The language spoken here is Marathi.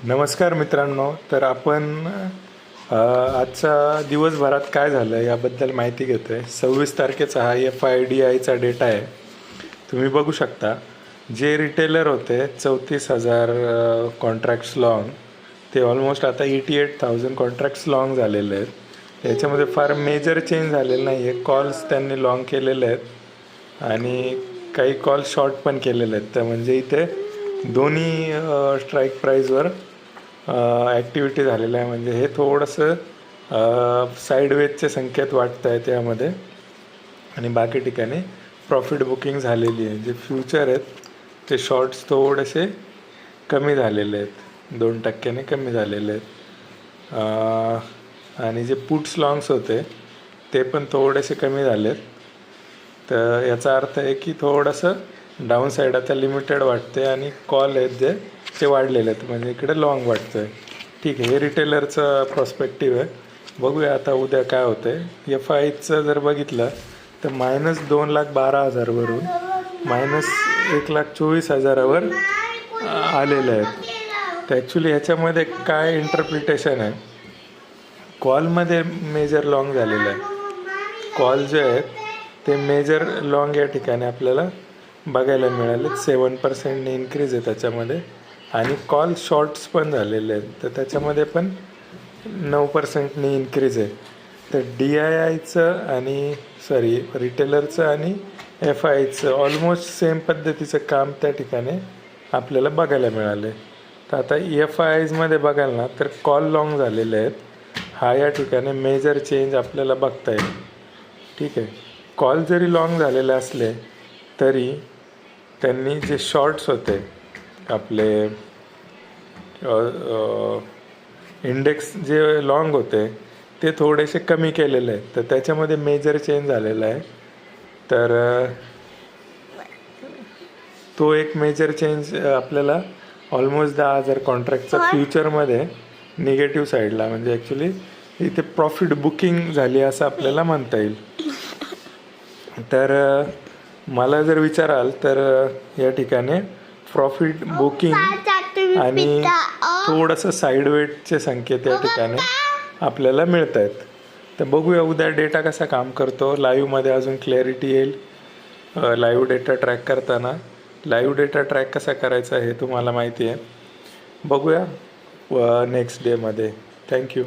नमस्कार मित्रांनो. तर आपण आजचा दिवसभरात काय झालं याबद्दल माहिती घेतो आहे. 26 तारखेचा हा FIDIचा डेटा आहे. तुम्ही बघू शकता जे रिटेलर होते 34,000 कॉन्ट्रॅक्ट्स लाँग, ते ऑलमोस्ट आता 88,000 कॉन्ट्रॅक्ट्स लाँग झालेले आहेत. याच्यामध्ये फार मेजर चेंज झालेलं नाही आहे. कॉल्स त्यांनी लाँग केलेले आहेत आणि काही कॉल शॉर्ट पण केलेले आहेत. तर म्हणजे इथे दोन्ही स्ट्राईक प्राईजवर ॲक्टिव्हिटी झालेलं आहे. म्हणजे हे थोडंसं साईडवेजचे संकेत वाटत आहे त्यामध्ये. आणि बाकी ठिकाणी प्रॉफिट बुकिंग झालेली आहे. जे फ्युचर आहेत ते शॉर्ट्स थोडेसे कमी झालेले आहेत, 2% कमी झालेले आहेत. आणि जे पुट्स लॉंग्स होते ते पण थोडेसे कमी झालेत. तर याचा अर्थ आहे की थोडंसं डाऊन साईड आता लिमिटेड वाटते आणि कॉल आहेत जे ते वाढलेले आहेत, म्हणजे इकडे लॉंग वाटतं आहे. ठीक आहे, हे रिटेलरचं प्रॉस्पेक्टिव्ह आहे. बघूया आता उद्या काय होतं आहे. FIचं जर बघितलं तर -2,12,000 वरून -1,24,000 आलेले आहेत. तर ॲक्च्युली ह्याच्यामध्ये काय इंटरप्रिटेशन आहे, कॉलमध्ये मेजर लॉंग झालेलं आहे. कॉल जे आहेत ते मेजर लॉंग या ठिकाणी आपल्याला बघायला मिळाले. 7% इन्क्रीज आहे त्याच्यामध्ये. आणि कॉल शॉर्ट्स पण झालेले आहेत, तर त्याच्यामध्ये पण 9% इन्क्रीज आहे. तर DIIचं आणि रिटेलरचं आणि FIचं ऑलमोस्ट सेम पद्धतीचं काम त्या ठिकाणी आपल्याला बघायला मिळाले. तर आता FIजमध्ये बघाल ना तर कॉल लॉंग झालेले आहेत. हा या ठिकाणी मेजर चेंज आपल्याला बघता येईल. ठीक आहे, कॉल जरी लॉंग झालेले असले तरी त्यांनी जे शॉर्ट्स होते आपले इंडेक्स जे लॉंग होते ते थोडेसे कमी केलेले आहेत. तर त्याच्यामध्ये मेजर चेंज झालेला आहे. तर तो एक मेजर चेंज आपल्याला ऑलमोस्ट 10,000 कॉन्ट्रॅक्टचा फ्युचरमध्ये निगेटिव्ह साईडला, म्हणजे ॲक्च्युली इथे प्रॉफिट बुकिंग झाली असं आपल्याला म्हणता येईल. तर मला जर विचाराल तर या ठिकाणी प्रॉफिट बुकिंग आणि थोडंसं साईडवेटचे संकेत या ठिकाणी आपल्याला मिळत आहेत. तर बघूया उद्या डेटा कसा काम करतो. लाईव्हमध्ये अजून क्लॅरिटी येईल. लाईव्ह डेटा ट्रॅक करताना लाईव्ह डेटा ट्रॅक कसा करायचा हे तुम्हाला माहिती आहे. बघूया नेक्स्ट डेमध्ये. थँक्यू.